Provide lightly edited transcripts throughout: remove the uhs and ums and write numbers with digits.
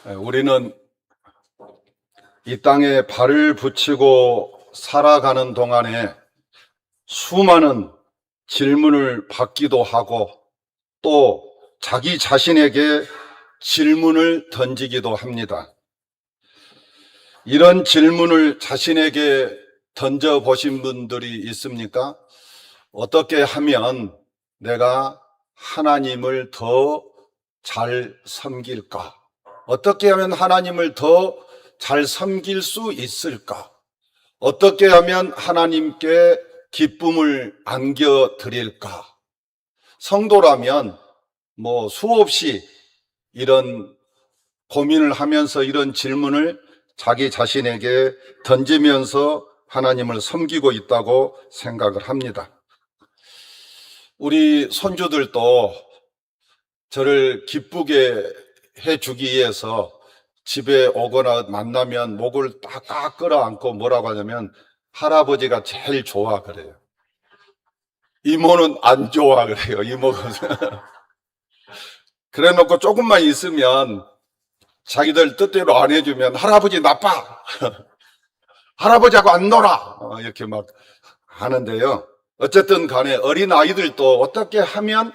우리는 이 땅에 발을 붙이고 살아가는 동안에 수많은 질문을 받기도 하고 또 자기 자신에게 질문을 던지기도 합니다. 이런 질문을 자신에게 던져보신 분들이 있습니까? 어떻게 하면 내가 하나님을 더 잘 섬길까? 어떻게 하면 하나님을 더 잘 섬길 수 있을까? 어떻게 하면 하나님께 기쁨을 안겨드릴까? 성도라면 수없이 이런 고민을 하면서 이런 질문을 자기 자신에게 던지면서 하나님을 섬기고 있다고 생각을 합니다. 우리 손주들도 저를 기쁘게 해주기 위해서 집에 오거나 만나면 목을 딱 끌어안고 뭐라고 하냐면 할아버지가 제일 좋아 그래요. 이모는 안 좋아 그래요. 이모가. 그래 놓고 조금만 있으면 자기들 뜻대로 안 해주면 할아버지 나빠. 할아버지하고 안 놀아. 이렇게 막 하는데요. 어쨌든 간에 어린 아이들도 어떻게 하면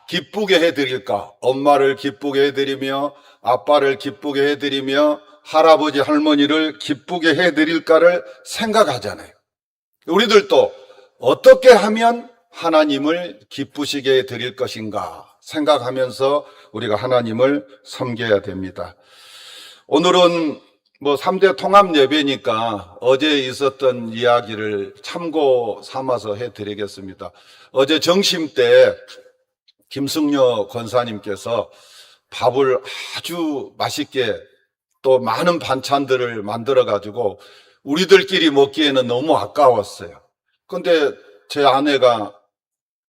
기쁘게 해드릴까? 엄마를 기쁘게 해드리며 아빠를 기쁘게 해드리며 할아버지 할머니를 기쁘게 해드릴까를 생각하잖아요. 우리들도 어떻게 하면 하나님을 기쁘시게 해드릴 것인가 생각하면서 우리가 하나님을 섬겨야 됩니다. 오늘은 3대 통합 예배니까 어제 있었던 이야기를 참고 삼아서 해드리겠습니다. 어제 점심 때 김승려 권사님께서 밥을 아주 맛있게 또 많은 반찬들을 만들어 가지고 우리들끼리 먹기에는 너무 아까웠어요. 근데 제 아내가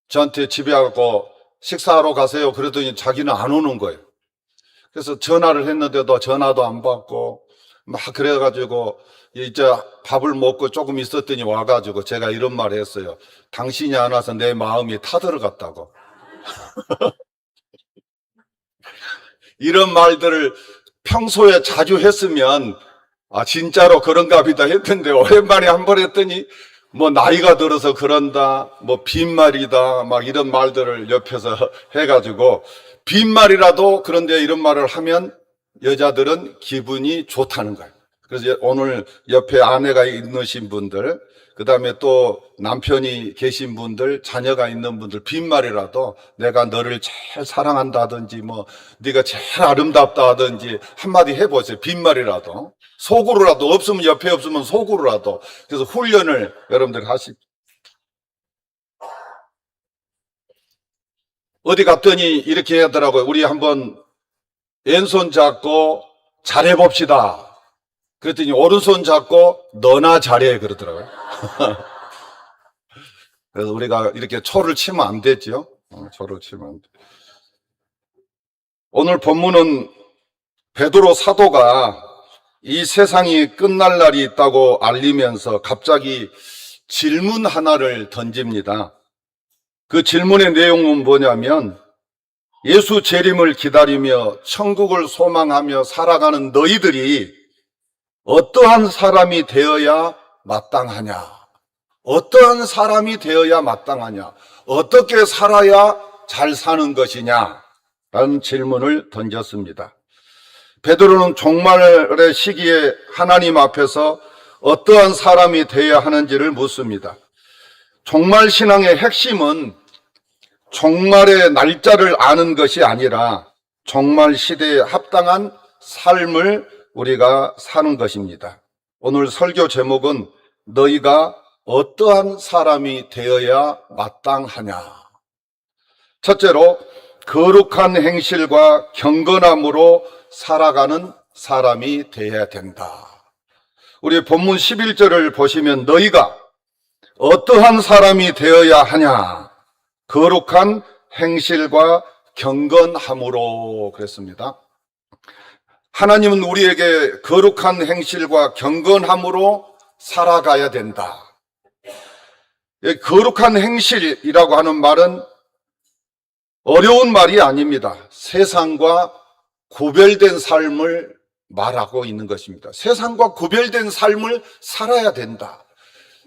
저한테 집에 가고 식사하러 가세요 그러더니 자기는 안 오는 거예요. 그래서 전화를 했는데도 전화도 안 받고 막 그래가지고 이제 밥을 먹고 조금 있었더니 와가지고 제가 이런 말을 했어요. 당신이 안 와서 내 마음이 타들어갔다고. 이런 말들을 평소에 자주 했으면 진짜로 그런가 보다 했는데 오랜만에 한 번 했더니 나이가 들어서 그런다, 빈말이다, 막 이런 말들을 옆에서 해가지고 빈말이라도 그런데 이런 말을 하면 여자들은 기분이 좋다는 거예요. 그래서 오늘 옆에 아내가 있으신 분들, 그 다음에 또 남편이 계신 분들, 자녀가 있는 분들 빈말이라도 내가 너를 제일 사랑한다든지 네가 제일 아름답다 하든지 한마디 해보세요. 빈말이라도. 속으로라도 없으면 옆에 없으면 속으로라도. 그래서 훈련을 여러분들 하십시오. 어디 갔더니 이렇게 하더라고요. 우리 한번 왼손 잡고 잘해봅시다. 그랬더니 오른손 잡고 너나 잘해 그러더라고요. 그래서 우리가 이렇게 초를 치면 안 되죠. 초를 치면 안 돼. 오늘 본문은 베드로 사도가 이 세상이 끝날 날이 있다고 알리면서 갑자기 질문 하나를 던집니다. 그 질문의 내용은 뭐냐면 예수 재림을 기다리며 천국을 소망하며 살아가는 너희들이 어떠한 사람이 되어야 마땅하냐? 어떠한 사람이 되어야 마땅하냐? 어떻게 살아야 잘 사는 것이냐? 라는 질문을 던졌습니다. 베드로는 종말의 시기에 하나님 앞에서 어떠한 사람이 되어야 하는지를 묻습니다. 종말 신앙의 핵심은 종말의 날짜를 아는 것이 아니라 종말 시대에 합당한 삶을 우리가 사는 것입니다. 오늘 설교 제목은 너희가 어떠한 사람이 되어야 마땅하냐. 첫째로 거룩한 행실과 경건함으로 살아가는 사람이 되어야 된다. 우리 본문 11절을 보시면 너희가 어떠한 사람이 되어야 하냐. 거룩한 행실과 경건함으로 그랬습니다. 하나님은 우리에게 거룩한 행실과 경건함으로 살아가야 된다. 거룩한 행실이라고 하는 말은 어려운 말이 아닙니다. 세상과 구별된 삶을 말하고 있는 것입니다. 세상과 구별된 삶을 살아야 된다.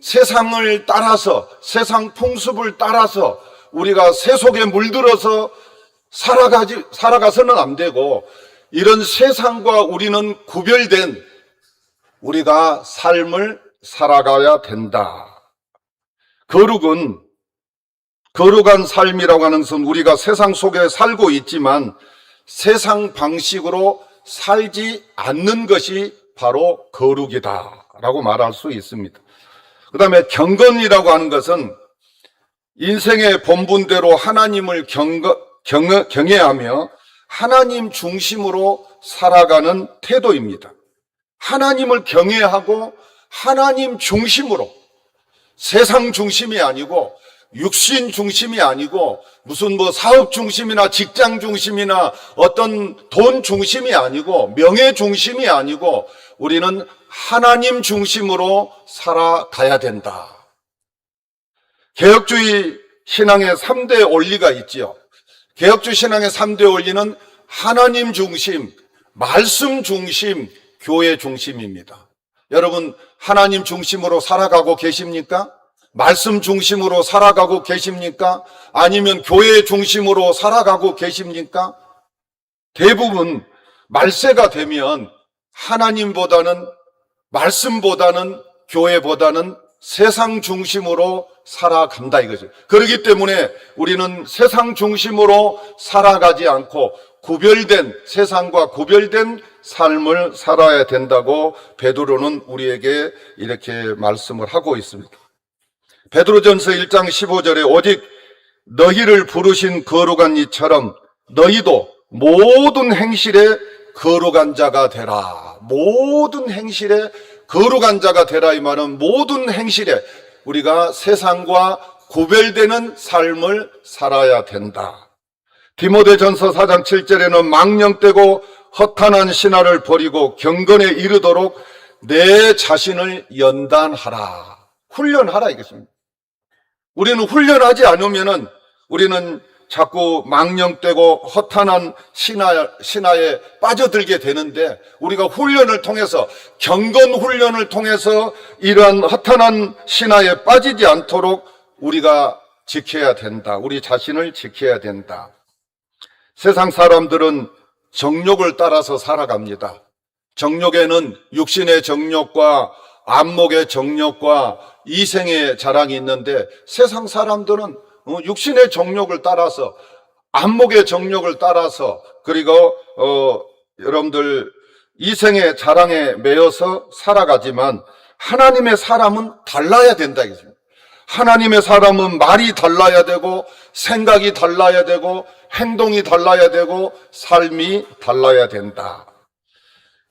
세상을 따라서, 세상 풍습을 따라서 우리가 세속에 물들어서 살아가서는 안 되고, 이런 세상과 우리는 구별된 우리가 삶을 살아가야 된다. 거룩한 삶이라고 하는 것은 우리가 세상 속에 살고 있지만 세상 방식으로 살지 않는 것이 바로 거룩이다라고 말할 수 있습니다. 그 다음에 경건이라고 하는 것은 인생의 본분대로 하나님을 경외하며 하나님 중심으로 살아가는 태도입니다. 하나님을 경외하고 하나님 중심으로, 세상 중심이 아니고 육신 중심이 아니고 무슨 사업 중심이나 직장 중심이나 어떤 돈 중심이 아니고 명예 중심이 아니고 우리는 하나님 중심으로 살아가야 된다. 개혁주의 신앙의 3대 원리가 있지요. 개혁주의 신앙의 3대 원리는 하나님 중심, 말씀 중심, 교회 중심입니다. 여러분, 하나님 중심으로 살아가고 계십니까? 말씀 중심으로 살아가고 계십니까? 아니면 교회 중심으로 살아가고 계십니까? 대부분 말세가 되면 하나님보다는, 말씀보다는, 교회보다는 세상 중심으로 살아간다 이거죠. 그렇기 때문에 우리는 세상 중심으로 살아가지 않고 세상과 구별된 삶을 살아야 된다고 베드로는 우리에게 이렇게 말씀을 하고 있습니다. 베드로전서 1장 15절에 오직 너희를 부르신 거룩한 이처럼 너희도 모든 행실에 거룩한 자가 되라. 모든 행실에 거룩한 자가 되라. 이 말은 모든 행실에 우리가 세상과 구별되는 삶을 살아야 된다. 디모데전서 4장 7절에는 망령되고 허탄한 신화를 버리고 경건에 이르도록 내 자신을 연단하라. 훈련하라 이것입니다. 우리는 훈련하지 않으면은 우리는 자꾸 망령되고 허탄한 신화에 빠져들게 되는데, 우리가 훈련을 통해서, 경건 훈련을 통해서 이러한 허탄한 신화에 빠지지 않도록 우리가 지켜야 된다. 우리 자신을 지켜야 된다. 세상 사람들은 정욕을 따라서 살아갑니다. 정욕에는 육신의 정욕과 안목의 정욕과 이생의 자랑이 있는데, 세상 사람들은 육신의 정욕을 따라서, 안목의 정욕을 따라서, 그리고 여러분들 이생의 자랑에 매여서 살아가지만 하나님의 사람은 달라야 된다 이거죠. 하나님의 사람은 말이 달라야 되고 생각이 달라야 되고 행동이 달라야 되고 삶이 달라야 된다.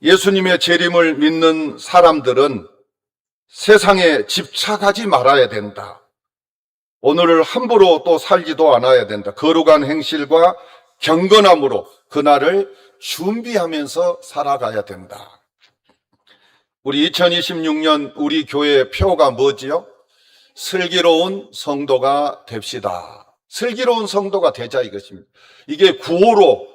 예수님의 재림을 믿는 사람들은 세상에 집착하지 말아야 된다. 오늘을 함부로 또 살지도 않아야 된다. 거룩한 행실과 경건함으로 그날을 준비하면서 살아가야 된다. 우리 2026년 우리 교회의 표가 뭐지요? 슬기로운 성도가 됩시다. 슬기로운 성도가 되자 이것입니다. 이게 구호로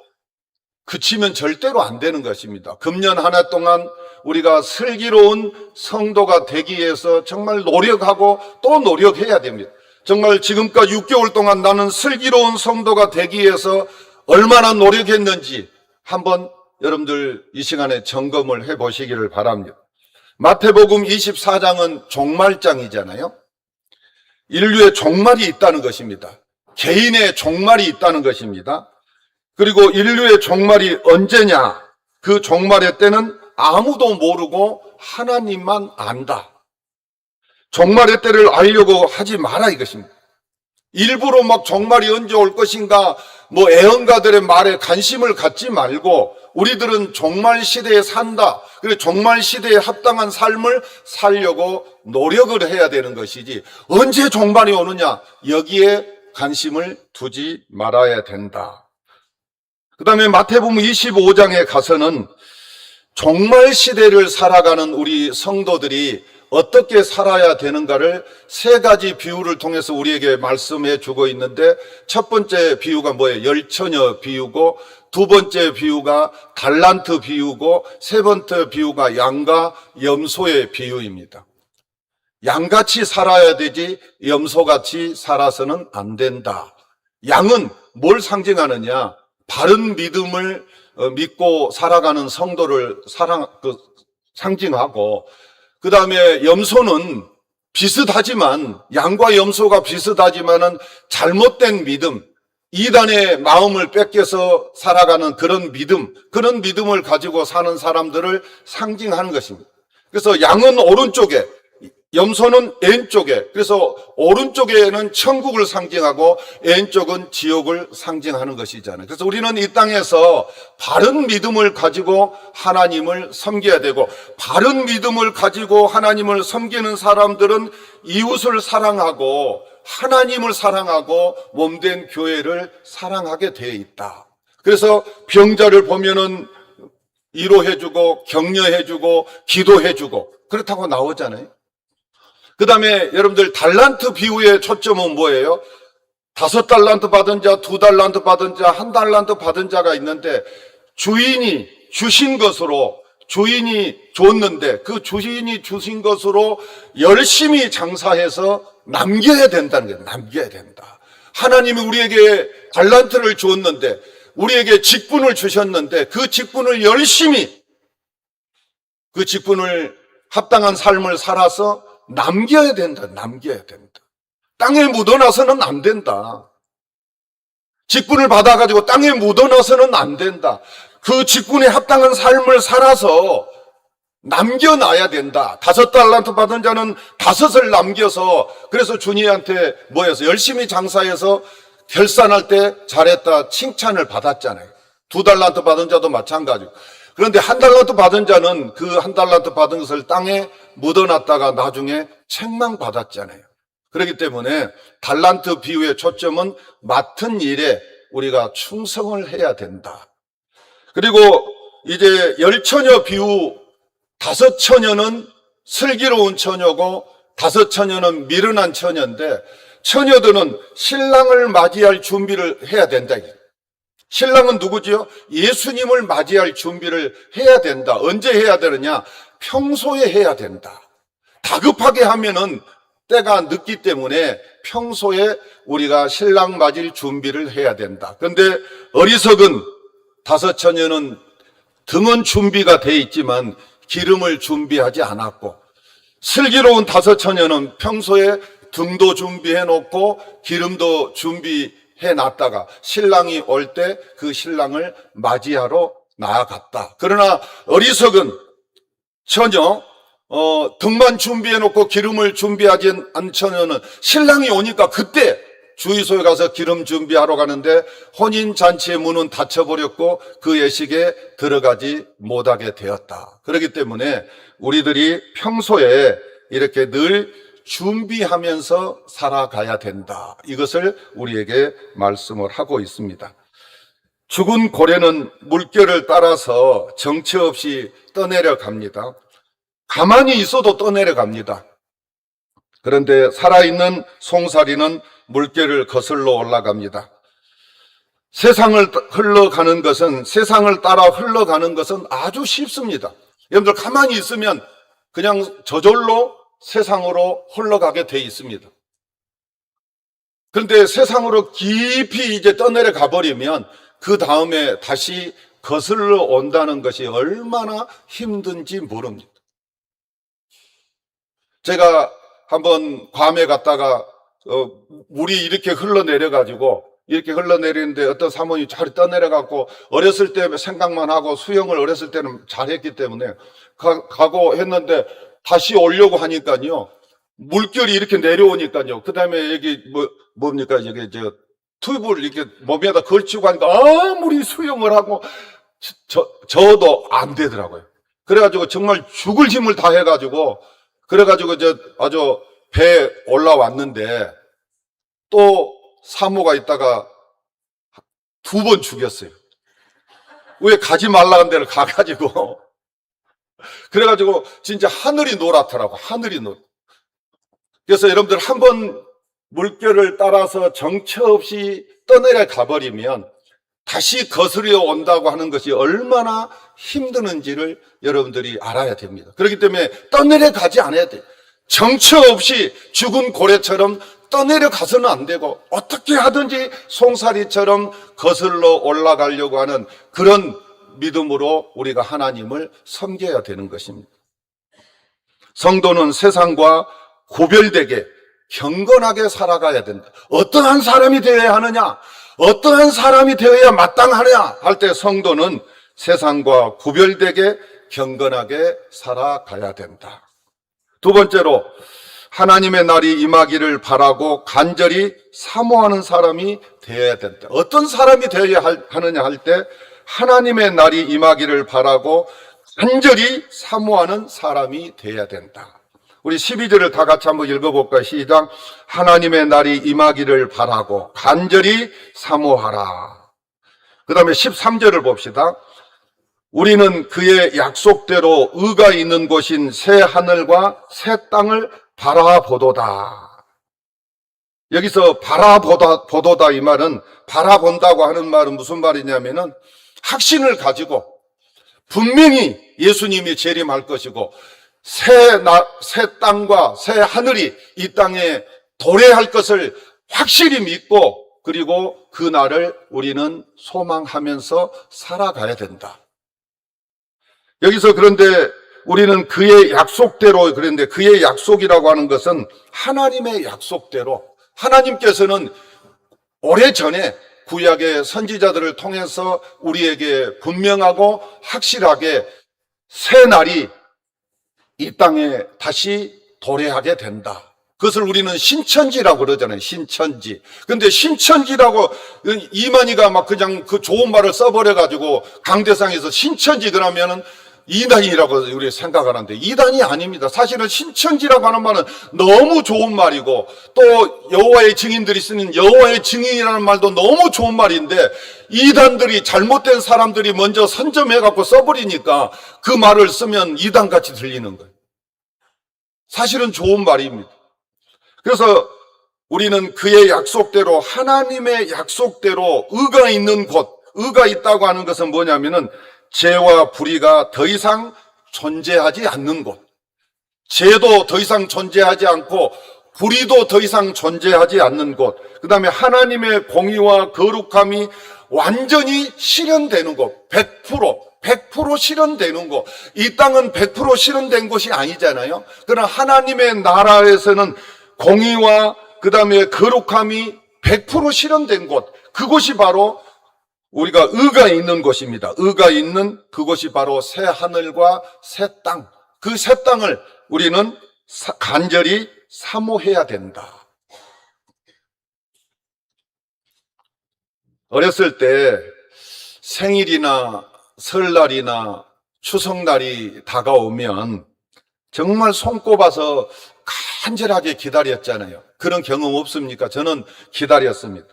그치면 절대로 안 되는 것입니다. 금년 한 해 동안 우리가 슬기로운 성도가 되기 위해서 정말 노력하고 또 노력해야 됩니다. 정말 지금까지 6개월 동안 나는 슬기로운 성도가 되기 위해서 얼마나 노력했는지 한번 여러분들 이 시간에 점검을 해보시기를 바랍니다. 마태복음 24장은 종말장이잖아요. 인류의 종말이 있다는 것입니다. 개인의 종말이 있다는 것입니다. 그리고 인류의 종말이 언제냐? 그 종말의 때는 아무도 모르고 하나님만 안다. 종말의 때를 알려고 하지 마라 이것입니다. 일부러 종말이 언제 올 것인가 애언가들의 말에 관심을 갖지 말고 우리들은 종말 시대에 산다. 그리고 종말 시대에 합당한 삶을 살려고 노력을 해야 되는 것이지 언제 종말이 오느냐 여기에 관심을 두지 말아야 된다. 그 다음에 마태복음 25장에 가서는 종말 시대를 살아가는 우리 성도들이 어떻게 살아야 되는가를 세 가지 비유를 통해서 우리에게 말씀해 주고 있는데, 첫 번째 비유가 뭐예요? 열처녀 비유고, 두 번째 비유가 달란트 비유고, 세 번째 비유가 양과 염소의 비유입니다. 양같이 살아야 되지 염소같이 살아서는 안 된다. 양은 뭘 상징하느냐? 바른 믿음을 믿고 살아가는 성도를 상징하고, 그 다음에 염소는 비슷하지만, 양과 염소가 비슷하지만은 잘못된 믿음, 이단의 마음을 뺏겨서 살아가는 그런 믿음을 가지고 사는 사람들을 상징하는 것입니다. 그래서 양은 오른쪽에, 염소는 왼쪽에, 그래서 오른쪽에는 천국을 상징하고 왼쪽은 지옥을 상징하는 것이잖아요. 그래서 우리는 이 땅에서 바른 믿음을 가지고 하나님을 섬겨야 되고, 바른 믿음을 가지고 하나님을 섬기는 사람들은 이웃을 사랑하고 하나님을 사랑하고 몸된 교회를 사랑하게 되어 있다. 그래서 병자를 보면은 위로해주고 격려해주고 기도해주고 그렇다고 나오잖아요. 그 다음에 여러분들 달란트 비유의 초점은 뭐예요? 5달란트 받은 자, 2달란트 받은 자, 1달란트 받은 자가 있는데, 주인이 주신 것으로, 주인이 줬는데 그 주인이 주신 것으로 열심히 장사해서 남겨야 된다는 거예요. 남겨야 된다. 하나님이 우리에게 달란트를 주었는데, 우리에게 직분을 주셨는데 그 직분을 열심히, 그 직분을 합당한 삶을 살아서 남겨야 된다. 남겨야 된다. 땅에 묻어놔서는 안 된다. 직분을 받아가지고 땅에 묻어놔서는 안 된다. 그 직분에 합당한 삶을 살아서 남겨놔야 된다. 5달란트 받은 자는 5을 남겨서, 그래서 주님한테 뭐였어? 열심히 장사해서 결산할 때 잘했다 칭찬을 받았잖아요. 2달란트 받은 자도 마찬가지고. 그런데 1달란트 받은 자는 그 1달란트 받은 것을 땅에 묻어놨다가 나중에 책망받았잖아요. 그렇기 때문에 달란트 비유의 초점은 맡은 일에 우리가 충성을 해야 된다. 그리고 이제 열처녀 비유, 5처녀는 슬기로운 처녀고 5처녀는 미련한 처녀인데, 처녀들은 신랑을 맞이할 준비를 해야 된다. 신랑은 누구지요? 예수님을 맞이할 준비를 해야 된다. 언제 해야 되느냐? 평소에 해야 된다. 다급하게 하면은 때가 늦기 때문에 평소에 우리가 신랑 맞을 준비를 해야 된다. 그런데 어리석은 5처녀는 등은 준비가 돼 있지만 기름을 준비하지 않았고, 슬기로운 5처녀는 평소에 등도 준비해 놓고 기름도 준비해 놨다가 신랑이 올 때 그 신랑을 맞이하러 나아갔다. 그러나 어리석은 처녀, 등만 준비해 놓고 기름을 준비하지 않은 처녀는 신랑이 오니까 그때 주유소에 가서 기름 준비하러 가는데 혼인잔치의 문은 닫혀버렸고 그 예식에 들어가지 못하게 되었다. 그렇기 때문에 우리들이 평소에 이렇게 늘 준비하면서 살아가야 된다. 이것을 우리에게 말씀을 하고 있습니다. 죽은 고래는 물결을 따라서 정처 없이 떠내려 갑니다. 가만히 있어도 떠내려 갑니다. 그런데 살아있는 송사리는 물결을 거슬러 올라갑니다. 세상을 따라 흘러가는 것은 아주 쉽습니다. 여러분들 가만히 있으면 그냥 저절로 세상으로 흘러가게 돼 있습니다. 그런데 세상으로 깊이 이제 떠내려 가버리면 그 다음에 다시 거슬러 온다는 것이 얼마나 힘든지 모릅니다. 제가 한번 괌에 갔다가 물이 이렇게 흘러내리는데 어떤 사모님이 잘 떠내려갖고 어렸을 때 생각만 하고 수영을 어렸을 때는 잘했기 때문에 가고 했는데 다시 오려고 하니까요, 물결이 이렇게 내려오니까요, 그 다음에 여기 뭡니까 이게 튜브를 이렇게 몸에다 걸치고 하니까 아무리 수영을 하고 저도 안 되더라고요. 그래가지고 정말 죽을 힘을 다 해가지고 그래가지고 아주 배에 올라왔는데 또 사모가 있다가 2번 죽였어요. 왜 가지 말라는 데를 가가지고 그래가지고 진짜 하늘이 노랗더라고. 하늘이 노랗. 그래서 여러분들 한번 물결을 따라서 정처 없이 떠내려 가버리면 다시 거스려 온다고 하는 것이 얼마나 힘드는지를 여러분들이 알아야 됩니다. 그렇기 때문에 떠내려 가지 않아야 돼. 정처 없이 죽은 고래처럼 떠내려 가서는 안 되고 어떻게 하든지 송사리처럼 거슬러 올라가려고 하는 그런 믿음으로 우리가 하나님을 섬겨야 되는 것입니다. 성도는 세상과 구별되게 경건하게 살아가야 된다. 어떠한 사람이 되어야 하느냐? 어떠한 사람이 되어야 마땅하냐? 할 때 성도는 세상과 구별되게 경건하게 살아가야 된다. 두 번째로 하나님의 날이 임하기를 바라고 간절히 사모하는 사람이 되어야 된다. 어떤 사람이 되어야 하느냐 할 때 하나님의 날이 임하기를 바라고 간절히 사모하는 사람이 되어야 된다. 우리 12절을 다 같이 한번 읽어볼까요? 시작. 하나님의 날이 임하기를 바라고 간절히 사모하라. 그 다음에 13절을 봅시다. 우리는 그의 약속대로 의가 있는 곳인 새 하늘과 새 땅을 바라보도다. 여기서 바라보도다 이 말은 바라본다고 하는 말은 무슨 말이냐면은 확신을 가지고 분명히 예수님이 재림할 것이고 새 땅과 새 하늘이 이 땅에 도래할 것을 확실히 믿고 그리고 그 날을 우리는 소망하면서 살아가야 된다. 여기서 그런데 우리는 그의 약속대로 그랬는데 그의 약속이라고 하는 것은 하나님의 약속대로 하나님께서는 오래전에 구약의 선지자들을 통해서 우리에게 분명하고 확실하게 새 날이 이 땅에 다시 도래하게 된다. 그것을 우리는 신천지라고 그러잖아요. 신천지. 근데 신천지라고 이만희가 막 그냥 그 좋은 말을 써버려가지고 강대상에서 신천지 그러면은 이단이라고 우리 생각하는데 이단이 아닙니다. 사실은 신천지라고 하는 말은 너무 좋은 말이고 또 여호와의 증인들이 쓰는 여호와의 증인이라는 말도 너무 좋은 말인데 이단들이 잘못된 사람들이 먼저 선점해갖고 써버리니까 그 말을 쓰면 이단같이 들리는 거예요. 사실은 좋은 말입니다. 그래서 우리는 그의 약속대로 하나님의 약속대로 의가 있는 곳, 의가 있다고 하는 것은 뭐냐면은 죄와 불의가 더 이상 존재하지 않는 곳, 죄도 더 이상 존재하지 않고 불의도 더 이상 존재하지 않는 곳, 그 다음에 하나님의 공의와 거룩함이 완전히 실현되는 곳, 100% 실현되는 곳. 이 땅은 100% 실현된 곳이 아니잖아요. 그러나 하나님의 나라에서는 공의와 그 다음에 거룩함이 100% 실현된 곳, 그곳이 바로 우리가 의가 있는 곳입니다. 의가 있는 그곳이 바로 새 하늘과 새 땅. 그 새 땅을 우리는 간절히 사모해야 된다. 어렸을 때 생일이나 설날이나 추석날이 다가오면 정말 손꼽아서 간절하게 기다렸잖아요. 그런 경험 없습니까? 저는 기다렸습니다.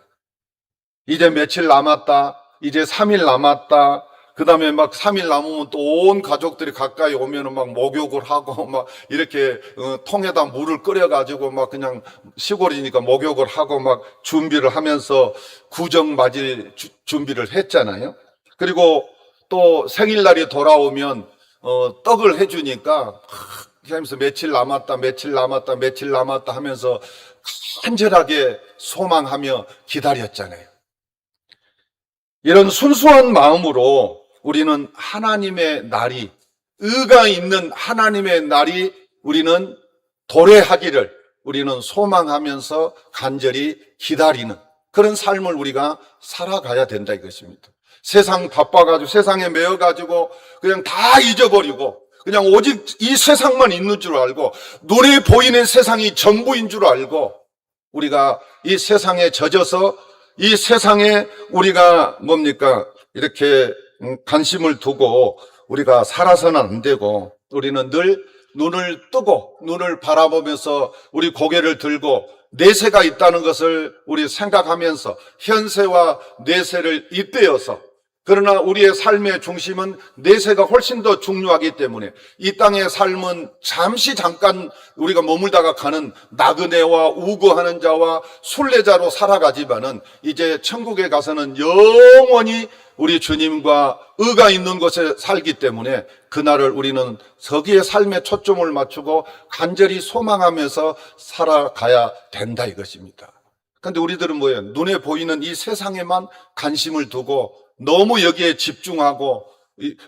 이제 며칠 남았다. 이제 3일 남았다. 그 다음에 막 3일 남으면 또 온 가족들이 가까이 오면은 막 목욕을 하고 막 이렇게 통에다 물을 끓여가지고 막 그냥 시골이니까 목욕을 하고 막 준비를 하면서 구정 맞을 준비를 했잖아요. 그리고 또 생일날이 돌아오면 떡을 해주니까 하면서 며칠 남았다, 며칠 남았다, 며칠 남았다 하면서 간절하게 소망하며 기다렸잖아요. 이런 순수한 마음으로 우리는 하나님의 날이, 의가 있는 하나님의 날이 우리는 도래하기를 우리는 소망하면서 간절히 기다리는 그런 삶을 우리가 살아가야 된다 이것입니다. 세상 바빠가지고 세상에 매여가지고 그냥 다 잊어버리고 그냥 오직 이 세상만 있는 줄 알고 눈에 보이는 세상이 전부인 줄 알고 우리가 이 세상에 젖어서 이 세상에 우리가 뭡니까? 이렇게 관심을 두고 우리가 살아서는 안 되고 우리는 늘 눈을 뜨고 눈을 바라보면서 우리 고개를 들고 내세가 있다는 것을 우리 생각하면서 현세와 내세를 잇대어서 그러나 우리의 삶의 중심은 내세가 훨씬 더 중요하기 때문에 이 땅의 삶은 잠깐 우리가 머물다가 가는 나그네와 우고하는 자와 순례자로 살아가지만은 이제 천국에 가서는 영원히 우리 주님과 의가 있는 곳에 살기 때문에 그날을 우리는 거기에 삶의 초점을 맞추고 간절히 소망하면서 살아가야 된다 이것입니다. 그런데 우리들은 뭐예요? 눈에 보이는 이 세상에만 관심을 두고 너무 여기에 집중하고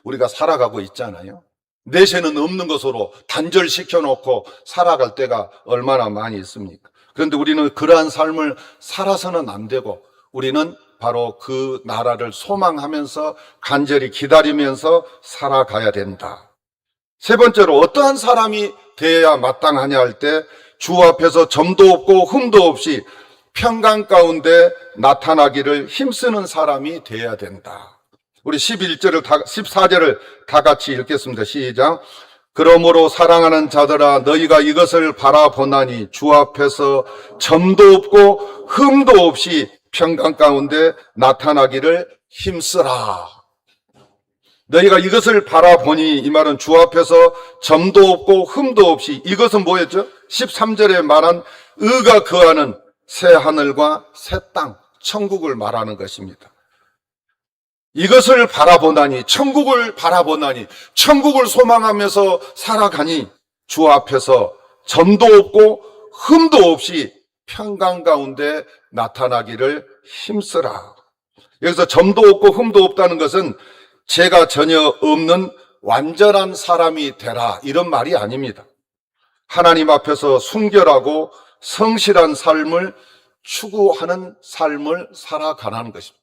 우리가 살아가고 있잖아요. 내세는 없는 것으로 단절시켜 놓고 살아갈 때가 얼마나 많이 있습니까? 그런데 우리는 그러한 삶을 살아서는 안 되고 우리는 바로 그 나라를 소망하면서 간절히 기다리면서 살아가야 된다. 세 번째로 어떠한 사람이 되어야 마땅하냐 할 때 주 앞에서 점도 없고 흠도 없이 평강 가운데 나타나기를 힘쓰는 사람이 되어야 된다. 우리 14절을 다 같이 읽겠습니다. 시작. 그러므로 사랑하는 자들아 너희가 이것을 바라보나니 주 앞에서 점도 없고 흠도 없이 평강 가운데 나타나기를 힘쓰라. 너희가 이것을 바라보니 이 말은 주 앞에서 점도 없고 흠도 없이 이것은 뭐였죠? 13절에 말한 의가 거하는 새 하늘과 새 땅, 천국을 말하는 것입니다. 이것을 바라보나니, 천국을 바라보나니, 천국을 소망하면서 살아가니 주 앞에서 점도 없고 흠도 없이 평강 가운데 나타나기를 힘쓰라. 여기서 점도 없고 흠도 없다는 것은 죄가 전혀 없는 완전한 사람이 되라 이런 말이 아닙니다. 하나님 앞에서 순결하고 성실한 삶을 추구하는 삶을 살아가는 것입니다.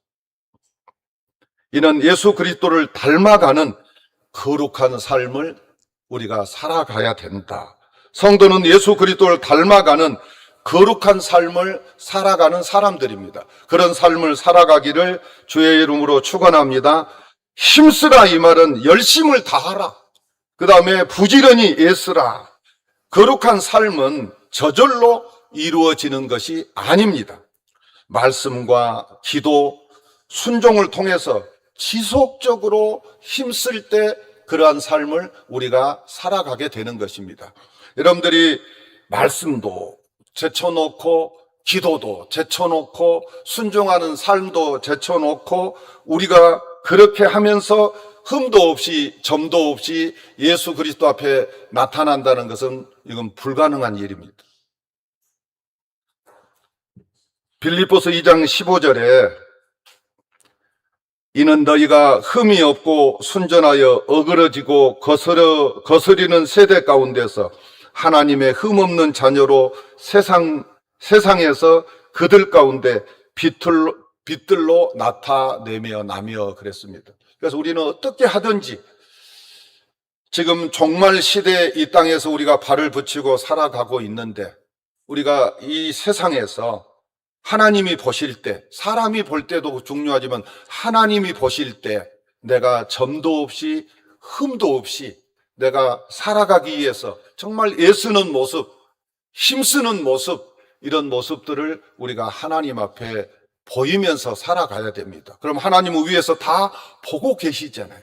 이는 예수 그리스도를 닮아가는 거룩한 삶을 우리가 살아가야 된다. 성도는 예수 그리스도를 닮아가는 거룩한 삶을 살아가는 사람들입니다. 그런 삶을 살아가기를 주의 이름으로 축원합니다. 힘쓰라 이 말은 열심을 다하라. 그 다음에 부지런히 애쓰라. 거룩한 삶은 저절로 이루어지는 것이 아닙니다. 말씀과 기도, 순종을 통해서 지속적으로 힘쓸 때 그러한 삶을 우리가 살아가게 되는 것입니다. 여러분들이 말씀도 제쳐놓고 기도도 제쳐놓고 순종하는 삶도 제쳐놓고 우리가 그렇게 하면서 흠도 없이 점도 없이 예수 그리스도 앞에 나타난다는 것은 이건 불가능한 일입니다. 빌립보서 2장 15절에 이는 너희가 흠이 없고 순전하여 어그러지고 거스리는 세대 가운데서 하나님의 흠 없는 자녀로 세상에서 그들 가운데 빛들로 나타내며 그랬습니다. 그래서 우리는 어떻게 하든지 지금 종말 시대 이 땅에서 우리가 발을 붙이고 살아가고 있는데 우리가 이 세상에서 하나님이 보실 때, 사람이 볼 때도 중요하지만 하나님이 보실 때 내가 점도 없이 흠도 없이 내가 살아가기 위해서 정말 애쓰는 모습, 힘쓰는 모습, 이런 모습들을 우리가 하나님 앞에 보이면서 살아가야 됩니다. 그럼 하나님은 위에서 다 보고 계시잖아요.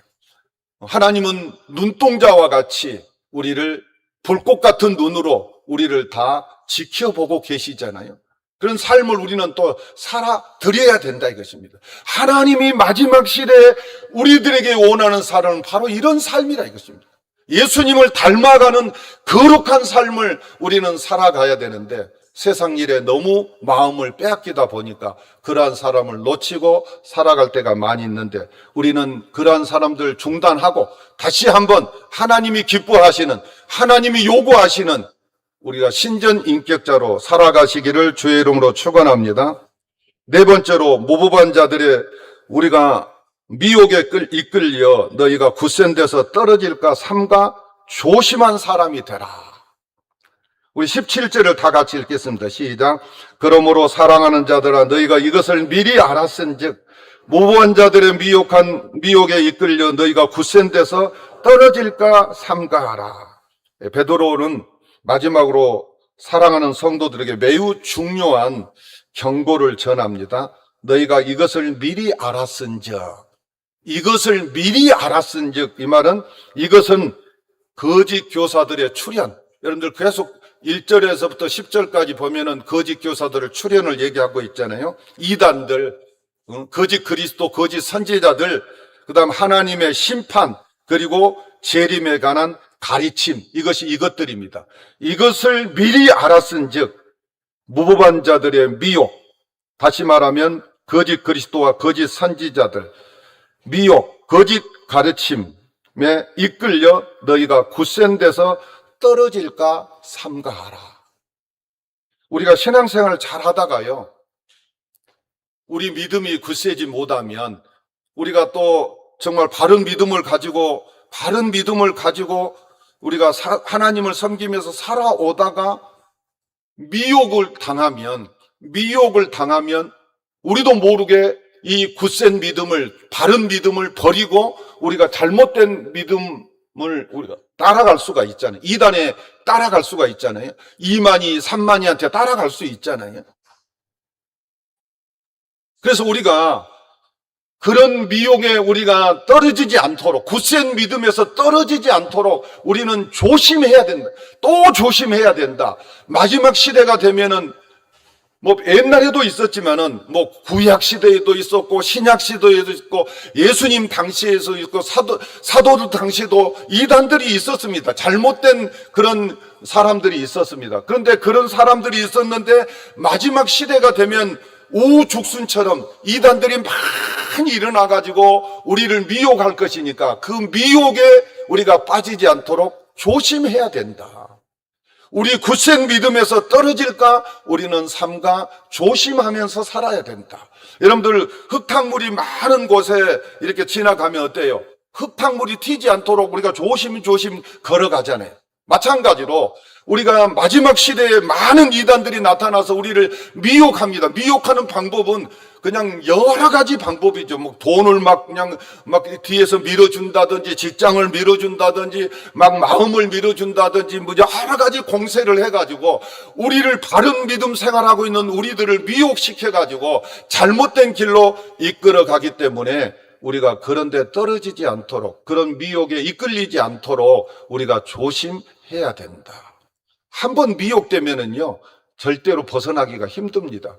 하나님은 눈동자와 같이 우리를 불꽃 같은 눈으로 우리를 다 지켜보고 계시잖아요. 그런 삶을 우리는 또 살아드려야 된다 이것입니다. 하나님이 마지막 시대에 우리들에게 원하는 삶은 바로 이런 삶이라 이것입니다. 예수님을 닮아가는 거룩한 삶을 우리는 살아가야 되는데 세상 일에 너무 마음을 빼앗기다 보니까 그러한 사람을 놓치고 살아갈 때가 많이 있는데 우리는 그러한 사람들 중단하고 다시 한번 하나님이 기뻐하시는, 하나님이 요구하시는 우리가 신전 인격자로 살아가시기를 주의 이름으로 축원합니다. 네 번째로 모범한 자들의 우리가 미혹에 이끌려 너희가 굳센 데서 떨어질까 삼가 조심한 사람이 되라. 우리 17절을 다 같이 읽겠습니다. 시작. 그러므로 사랑하는 자들아 너희가 이것을 미리 알았은즉 모범한 자들의 미혹에 이끌려 너희가 굳센 데서 떨어질까 삼가하라. 베드로는 마지막으로 사랑하는 성도들에게 매우 중요한 경고를 전합니다. 너희가 이것을 미리 알았은즉 이것을 미리 알았은즉, 이 말은 이것은 거짓 교사들의 출현. 여러분들 계속 1절에서부터 10절까지 보면은 거짓 교사들의 출현을 얘기하고 있잖아요. 이단들, 거짓 그리스도, 거짓 선지자들, 그다음 하나님의 심판, 그리고 재림에 관한 가르침, 이것이 이것들입니다. 이것을 미리 알았은즉 무법한 자들의 미혹, 다시 말하면 거짓 그리스도와 거짓 선지자들, 미혹, 거짓 가르침에 이끌려 너희가 굳센 데서 떨어질까 삼가하라. 우리가 신앙생활을 잘 하다가요, 우리 믿음이 굳세지 못하면 우리가 또 정말 바른 믿음을 가지고 우리가 하나님을 섬기면서 살아오다가 미혹을 당하면 우리도 모르게 이 굳센 믿음을, 바른 믿음을 버리고 우리가 잘못된 믿음을 우리가 따라갈 수가 있잖아요. 이단에 따라갈 수가 있잖아요. 2만이 3만이한테 따라갈 수 있잖아요. 그래서 우리가 그런 미혹에 우리가 떨어지지 않도록, 굳센 믿음에서 떨어지지 않도록 우리는 조심해야 된다. 또 조심해야 된다. 마지막 시대가 되면은 뭐 옛날에도 있었지만은 뭐 구약 시대에도 있었고 신약 시대에도 있고 예수님 당시에도 있고 사도들 당시에도 이단들이 있었습니다. 잘못된 그런 사람들이 있었습니다. 그런데 그런 사람들이 있었는데 마지막 시대가 되면 우죽순처럼 이단들이 많이 일어나가지고 우리를 미혹할 것이니까 그 미혹에 우리가 빠지지 않도록 조심해야 된다. 우리 굳센 믿음에서 떨어질까 우리는 삼가 조심하면서 살아야 된다. 여러분들 흙탕물이 많은 곳에 이렇게 지나가면 어때요? 흙탕물이 튀지 않도록 우리가 조심조심 걸어가잖아요. 마찬가지로 우리가 마지막 시대에 많은 이단들이 나타나서 우리를 미혹합니다. 미혹하는 방법은 그냥 여러 가지 방법이죠. 뭐 돈을 막 뒤에서 밀어준다든지, 직장을 밀어준다든지, 막 마음을 밀어준다든지, 뭐 여러 가지 공세를 해가지고 우리를 바른 믿음 생활하고 있는 우리들을 미혹시켜가지고 잘못된 길로 이끌어가기 때문에 우리가 그런 데 떨어지지 않도록, 그런 미혹에 이끌리지 않도록 우리가 조심해야 된다. 한번 미혹되면은요, 절대로 벗어나기가 힘듭니다.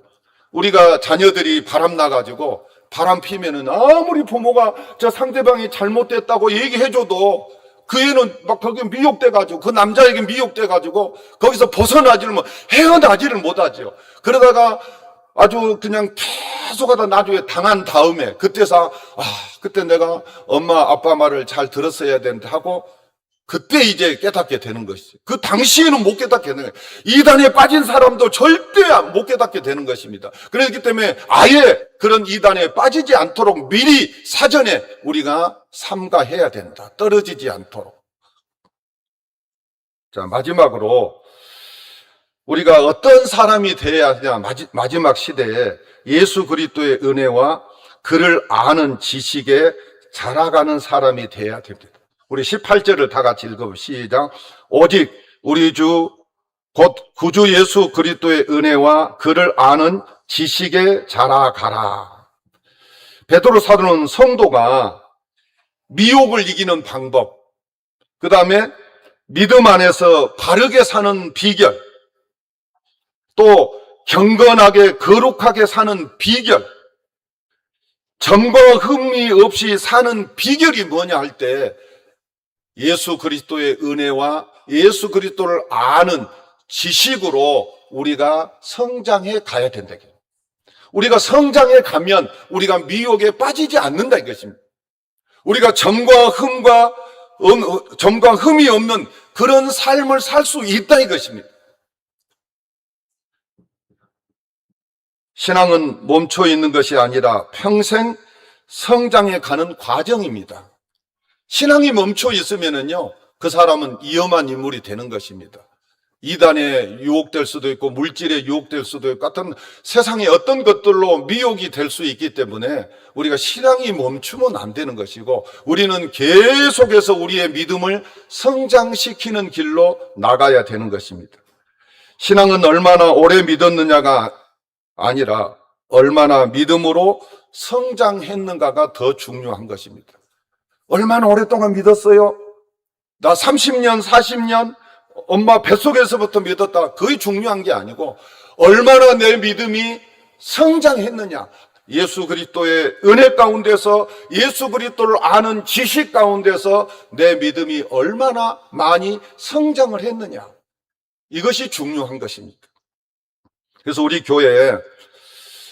우리가 자녀들이 바람 나가지고 바람 피면은 아무리 부모가 저 상대방이 잘못됐다고 얘기해줘도 그 애는 막 거기 미혹돼가지고 그 남자에게 미혹돼가지고 거기서 헤어나지를 못하죠. 그러다가 아주 그냥 계속하다 나중에 당한 다음에 그때 내가 엄마 아빠 말을 잘 들었어야 되는데 하고 그때 이제 깨닫게 되는 것이죠. 그 당시에는 못 깨닫게 되는 거예요. 이단에 빠진 사람도 절대 못 깨닫게 되는 것입니다. 그렇기 때문에 아예 그런 이단에 빠지지 않도록 미리 사전에 우리가 삼가해야 된다. 떨어지지 않도록. 자, 마지막으로 우리가 어떤 사람이 되어야 하냐, 마지막 시대에 예수 그리스도의 은혜와 그를 아는 지식에 자라가는 사람이 되어야 됩니다. 우리 18절을 다 같이 읽어봅시다. 오직 우리 주 곧 구주 예수 그리스도의 은혜와 그를 아는 지식에 자라가라. 베드로 사도는 성도가 미혹을 이기는 방법, 그 다음에 믿음 안에서 바르게 사는 비결, 또 경건하게 거룩하게 사는 비결, 점과 흠이 없이 사는 비결이 뭐냐 할 때 예수 그리스도의 은혜와 예수 그리스도를 아는 지식으로 우리가 성장해 가야 된다. 우리가 성장해 가면 우리가 미혹에 빠지지 않는다 이것입니다. 우리가 점과 흠이 없는 그런 삶을 살 수 있다 이것입니다. 신앙은 멈춰 있는 것이 아니라 평생 성장해 가는 과정입니다. 신앙이 멈춰 있으면은요, 그 사람은 위험한 인물이 되는 것입니다. 이단에 유혹될 수도 있고, 물질에 유혹될 수도 있고, 같은 세상의 어떤 것들로 미혹이 될 수 있기 때문에 우리가 신앙이 멈추면 안 되는 것이고, 우리는 계속해서 우리의 믿음을 성장시키는 길로 나가야 되는 것입니다. 신앙은 얼마나 오래 믿었느냐가 아니라 얼마나 믿음으로 성장했는가가 더 중요한 것입니다. 얼마나 오랫동안 믿었어요? 나 30년, 40년 엄마 뱃속에서부터 믿었다. 그게 중요한 게 아니고 얼마나 내 믿음이 성장했느냐. 예수 그리스도의 은혜 가운데서 예수 그리스도를 아는 지식 가운데서 내 믿음이 얼마나 많이 성장을 했느냐. 이것이 중요한 것입니다. 그래서 우리 교회에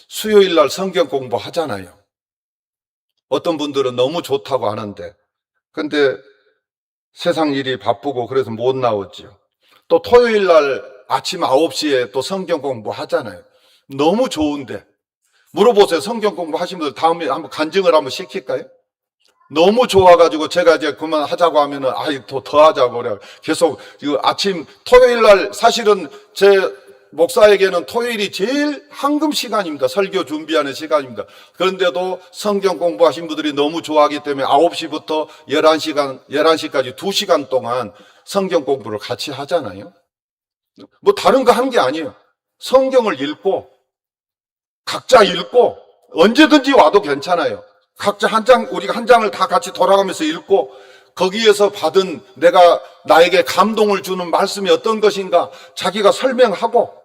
수요일 날 성경 공부 하잖아요. 어떤 분들은 너무 좋다고 하는데, 근데 세상 일이 바쁘고 그래서 못 나오지요. 또 토요일 날 아침 9시에 또 성경 공부 하잖아요. 너무 좋은데. 물어보세요. 성경 공부 하신 분들 다음에 한번 간증을 한번 시킬까요? 너무 좋아가지고 제가 이제 그만하자고 하면은, 더 하자고 그래요. 계속, 이거 아침, 토요일 날 사실은 제 목사에게는 토요일이 제일 황금 시간입니다. 설교 준비하는 시간입니다. 그런데도 성경 공부하신 분들이 너무 좋아하기 때문에 9시부터 11시까지 2시간 동안 성경 공부를 같이 하잖아요. 뭐 다른 거 하는 게 아니에요. 성경을 읽고, 각자 읽고, 언제든지 와도 괜찮아요. 각자 우리가 한 장을 다 같이 돌아가면서 읽고, 거기에서 받은 나에게 감동을 주는 말씀이 어떤 것인가 자기가 설명하고,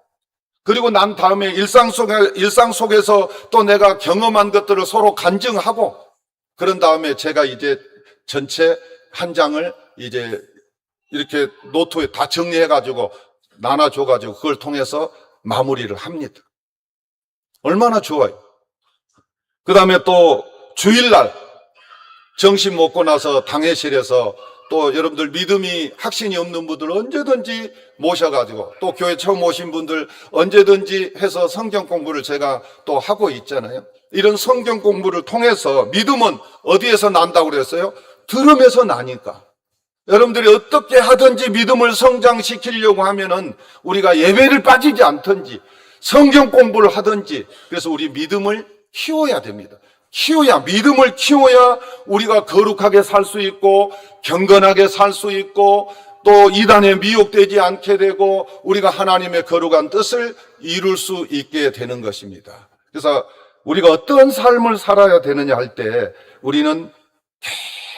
그리고 난 다음에 일상 속에서 또 내가 경험한 것들을 서로 간증하고, 그런 다음에 제가 이제 전체 한 장을 이제 이렇게 노트에 다 정리해가지고 나눠줘가지고 그걸 통해서 마무리를 합니다. 얼마나 좋아요. 그 다음에 또 주일날 점심 먹고 나서 당회실에서 또 여러분들 믿음이 확신이 없는 분들 언제든지 모셔가지고, 또 교회 처음 오신 분들 언제든지 해서 성경 공부를 제가 또 하고 있잖아요. 이런 성경 공부를 통해서 믿음은 어디에서 난다고 그랬어요? 들음에서 나니까. 여러분들이 어떻게 하든지 믿음을 성장시키려고 하면은 우리가 예배를 빠지지 않든지 성경 공부를 하든지, 그래서 우리 믿음을 키워야 됩니다. 믿음을 키워야 우리가 거룩하게 살 수 있고 경건하게 살 수 있고 또 이단에 미혹되지 않게 되고 우리가 하나님의 거룩한 뜻을 이룰 수 있게 되는 것입니다. 그래서 우리가 어떤 삶을 살아야 되느냐 할 때 우리는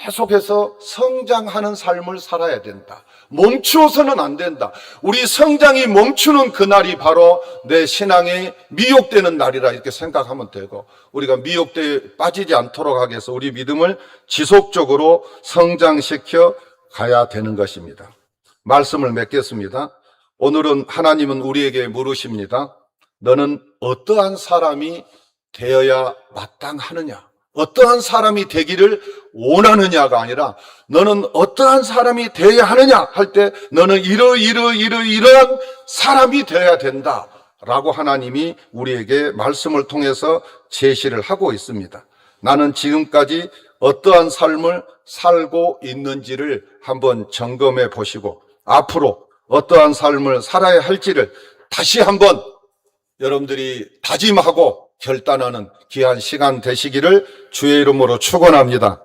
계속해서 성장하는 삶을 살아야 된다. 멈추어서는 안 된다. 우리 성장이 멈추는 그날이 바로 내 신앙이 미혹되는 날이라 이렇게 생각하면 되고, 우리가 미혹되어 빠지지 않도록 하기 위해서 우리 믿음을 지속적으로 성장시켜 가야 되는 것입니다. 말씀을 맺겠습니다. 오늘은 하나님은 우리에게 물으십니다. 너는 어떠한 사람이 되어야 마땅하느냐? 어떠한 사람이 되기를 원하느냐가 아니라 너는 어떠한 사람이 되어야 하느냐 할 때 너는 이러한 사람이 되어야 된다라고 하나님이 우리에게 말씀을 통해서 제시를 하고 있습니다. 나는 지금까지 어떠한 삶을 살고 있는지를 한번 점검해 보시고 앞으로 어떠한 삶을 살아야 할지를 다시 한번 여러분들이 다짐하고 결단하는 귀한 시간 되시기를 주의 이름으로 축원합니다.